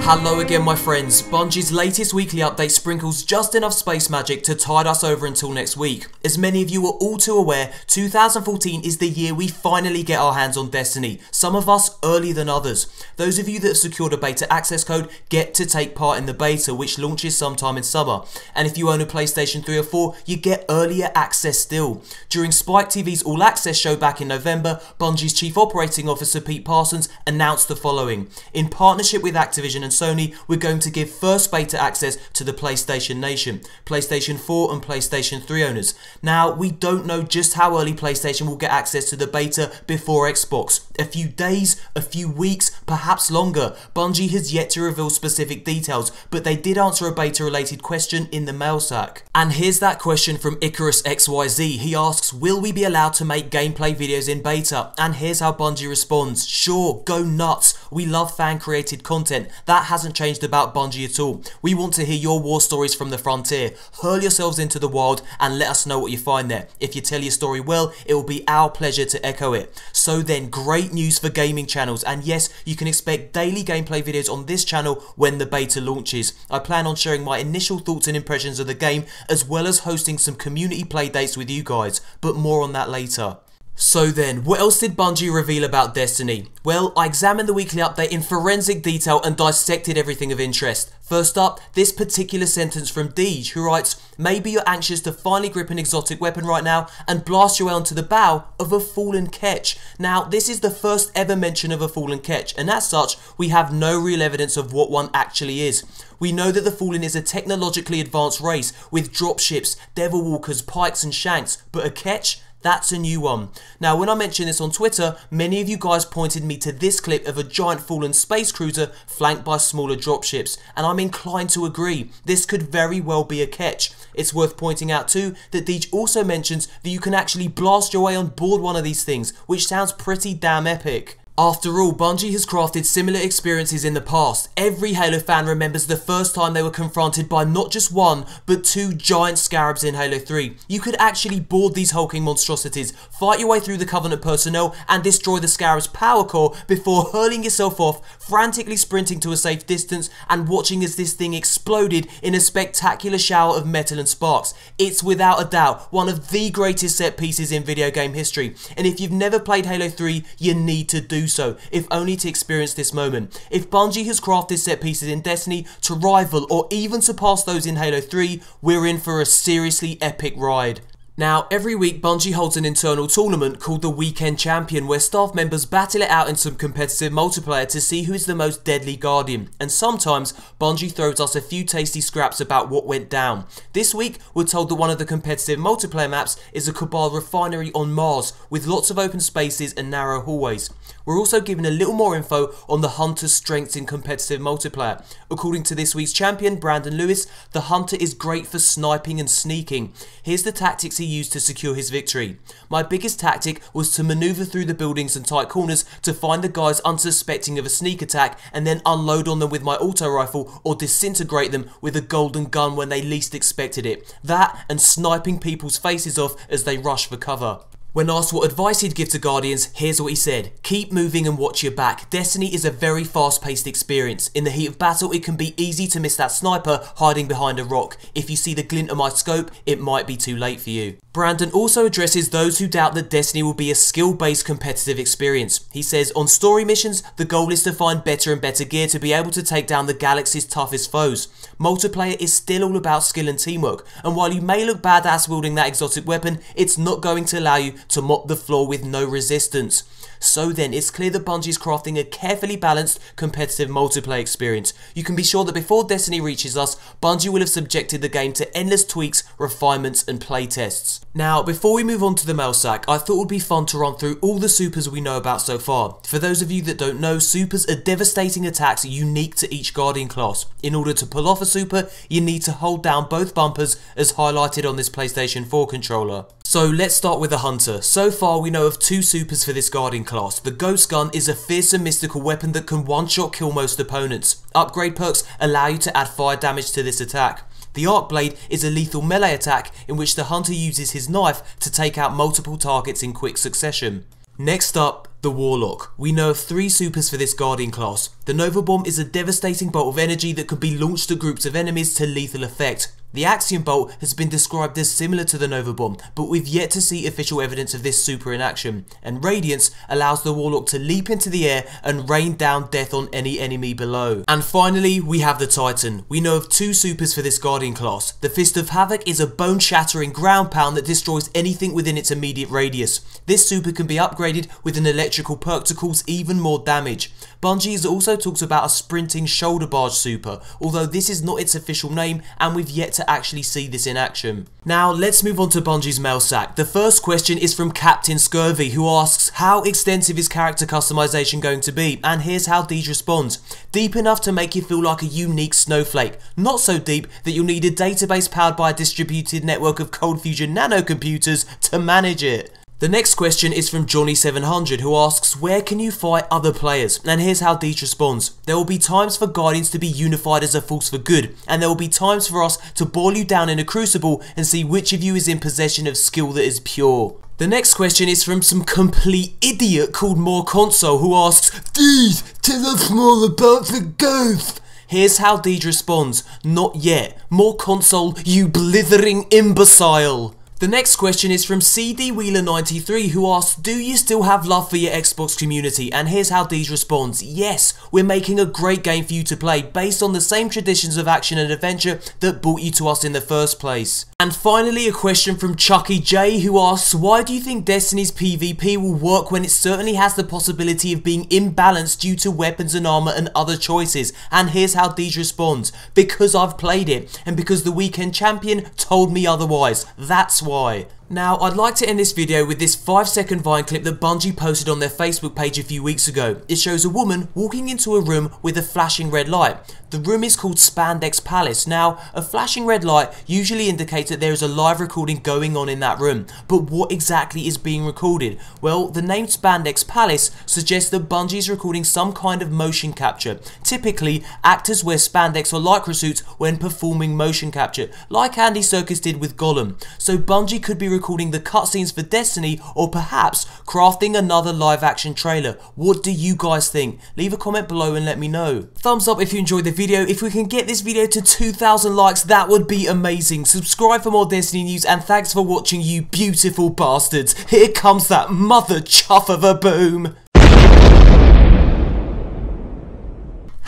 Hello again my friends, Bungie's latest weekly update sprinkles just enough space magic to tide us over until next week. As many of you are all too aware, 2014 is the year we finally get our hands on Destiny, some of us earlier than others. Those of you that have secured a beta access code get to take part in the beta, which launches sometime in summer. And if you own a PlayStation 3 or 4, you get earlier access still. During Spike TV's All Access show back in November, Bungie's Chief Operating Officer Pete Parsons announced the following: in partnership with Activision and Sony, we're going to give first beta access to the PlayStation Nation, PlayStation 4 and PlayStation 3 owners. Now, we don't know just how early PlayStation will get access to the beta before Xbox. A few days, a few weeks, perhaps longer. Bungie has yet to reveal specific details, but they did answer a beta related question in the mail sack. And here's that question from Icarus XYZ. He asks, will we be allowed to make gameplay videos in beta? And here's how Bungie responds: sure, go nuts. We love fan created content. That hasn't changed about Bungie at all. We want to hear your war stories from the frontier. Hurl yourselves into the wild and let us know what you find there. If you tell your story well, it will be our pleasure to echo it. So then, great news for gaming channels, and yes, you can expect daily gameplay videos on this channel when the beta launches. I plan on sharing my initial thoughts and impressions of the game, as well as hosting some community playdates with you guys, but more on that later. So then, what else did Bungie reveal about Destiny? Well, I examined the weekly update in forensic detail and dissected everything of interest. First up, this particular sentence from Deej, who writes, maybe you're anxious to finally grip an exotic weapon right now and blast your way onto the bow of a fallen ketch. Now, this is the first ever mention of a fallen ketch, and as such, we have no real evidence of what one actually is. We know that the Fallen is a technologically advanced race with dropships, devil walkers, pikes and shanks, but a ketch? That's a new one. Now, when I mentioned this on Twitter, many of you guys pointed me to this clip of a giant Fallen space cruiser flanked by smaller dropships, and I'm inclined to agree. This could very well be a ketch. It's worth pointing out too that Deej also mentions that you can actually blast your way on board one of these things, which sounds pretty damn epic. After all, Bungie has crafted similar experiences in the past. Every Halo fan remembers the first time they were confronted by not just one, but two giant scarabs in Halo 3. You could actually board these hulking monstrosities, fight your way through the Covenant personnel, and destroy the scarab's power core before hurling yourself off, frantically sprinting to a safe distance, and watching as this thing exploded in a spectacular shower of metal and sparks. It's without a doubt one of the greatest set pieces in video game history, and if you've never played Halo 3, you need to do so, if only to experience this moment. If Bungie has crafted set pieces in Destiny to rival or even surpass those in Halo 3, we're in for a seriously epic ride. Now, every week Bungie holds an internal tournament called the Weekend Champion, where staff members battle it out in some competitive multiplayer to see who is the most deadly Guardian, and sometimes Bungie throws us a few tasty scraps about what went down. This week we're told that one of the competitive multiplayer maps is a Cabal refinery on Mars, with lots of open spaces and narrow hallways. We're also given a little more info on the Hunter's strengths in competitive multiplayer. According to this week's champion, Brandon Lewis, the Hunter is great for sniping and sneaking. Here's the tactics he used to secure his victory. My biggest tactic was to maneuver through the buildings and tight corners to find the guys unsuspecting of a sneak attack and then unload on them with my auto rifle or disintegrate them with a golden gun when they least expected it. That and sniping people's faces off as they rush for cover. When asked what advice he'd give to Guardians, here's what he said: keep moving and watch your back. Destiny is a very fast-paced experience. In the heat of battle, it can be easy to miss that sniper hiding behind a rock. If you see the glint of my scope, it might be too late for you. Brandon also addresses those who doubt that Destiny will be a skill-based competitive experience. He says, on story missions, the goal is to find better and better gear to be able to take down the galaxy's toughest foes. Multiplayer is still all about skill and teamwork, and while you may look badass wielding that exotic weapon, it's not going to allow you to mop the floor with no resistance. So then, it's clear that Bungie is crafting a carefully balanced competitive multiplayer experience. You can be sure that before Destiny reaches us, Bungie will have subjected the game to endless tweaks, refinements and playtests. Now, before we move on to the mail sack, I thought it would be fun to run through all the supers we know about so far. For those of you that don't know, supers are devastating attacks unique to each Guardian class. In order to pull off a super, you need to hold down both bumpers as highlighted on this PlayStation 4 controller. So let's start with the Hunter. So far we know of two supers for this Guardian class. The Ghost Gun is a fearsome mystical weapon that can one-shot kill most opponents. Upgrade perks allow you to add fire damage to this attack. The Arc Blade is a lethal melee attack in which the Hunter uses his knife to take out multiple targets in quick succession. Next up, The Warlock. We know of 3 supers for this Guardian class. The Nova Bomb is a devastating bolt of energy that can be launched at groups of enemies to lethal effect. The Axiom Bolt has been described as similar to the Nova Bomb, but we've yet to see official evidence of this super in action. And Radiance allows the Warlock to leap into the air and rain down death on any enemy below. And finally, we have the Titan. We know of 2 supers for this Guardian class. The Fist of Havoc is a bone-shattering ground pound that destroys anything within its immediate radius. This super can be upgraded with an electrical perk to cause even more damage. Bungie also talks about a sprinting shoulder barge super, although this is not its official name and we've yet to actually see this in action. Now let's move on to Bungie's mail sack. The first question is from Captain Scurvy, who asks, how extensive is character customization going to be? And here's how Deej responds. Deep enough to make you feel like a unique snowflake. Not so deep that you'll need a database powered by a distributed network of cold fusion nanocomputers to manage it. The next question is from Johnny700, who asks, where can you fight other players? And here's how Deej responds. There will be times for Guardians to be unified as a force for good, and there will be times for us to boil you down in a crucible and see which of you is in possession of skill that is pure. The next question is from some complete idiot called More Console, who asks, Deej, tell us more about the ghost. Here's how Deej responds, not yet. More Console, you blithering imbecile. The next question is from CD Wheeler 93, who asks, do you still have love for your Xbox community? And here's how Deej responds, yes, we're making a great game for you to play based on the same traditions of action and adventure that brought you to us in the first place. And finally, a question from Chucky J, who asks, why do you think Destiny's PvP will work when it certainly has the possibility of being imbalanced due to weapons and armor and other choices? And here's how Deej responds, because I've played it and because the weekend champion told me otherwise. That's why. Now, I'd like to end this video with this 5-second Vine clip that Bungie posted on their Facebook page a few weeks ago. It shows a woman walking into a room with a flashing red light. The room is called Spandex Palace. Now, a flashing red light usually indicates that there is a live recording going on in that room. But what exactly is being recorded? Well, the name Spandex Palace suggests that Bungie is recording some kind of motion capture. Typically, actors wear spandex or lycra suits when performing motion capture, like Andy Serkis did with Gollum. So Bungie could be recording the cutscenes for Destiny, or perhaps crafting another live action trailer. What do you guys think? Leave a comment below and let me know. Thumbs up if you enjoyed the video. If we can get this video to 2,000 likes, that would be amazing. Subscribe for more Destiny news, and thanks for watching, you beautiful bastards. Here comes that mother chuff of a boom.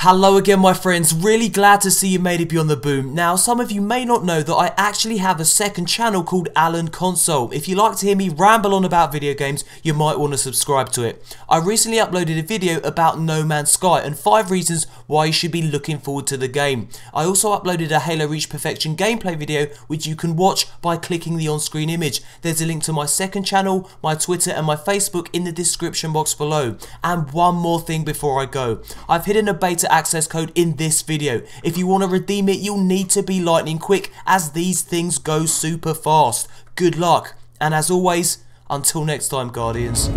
Hello again, my friends, really glad to see you made it beyond the boom. Now, some of you may not know that I actually have a second channel called Alan Console. If you like to hear me ramble on about video games, you might want to subscribe to it. I recently uploaded a video about No Man's Sky and 5 reasons why you should be looking forward to the game. I also uploaded a Halo Reach Perfection gameplay video, which you can watch by clicking the on-screen image. There's a link to my second channel, my Twitter and my Facebook in the description box below. And one more thing before I go. I've hidden a beta access code in this video. If you want to redeem it, you'll need to be lightning quick, as these things go super fast. Good luck, and as always, until next time, Guardians.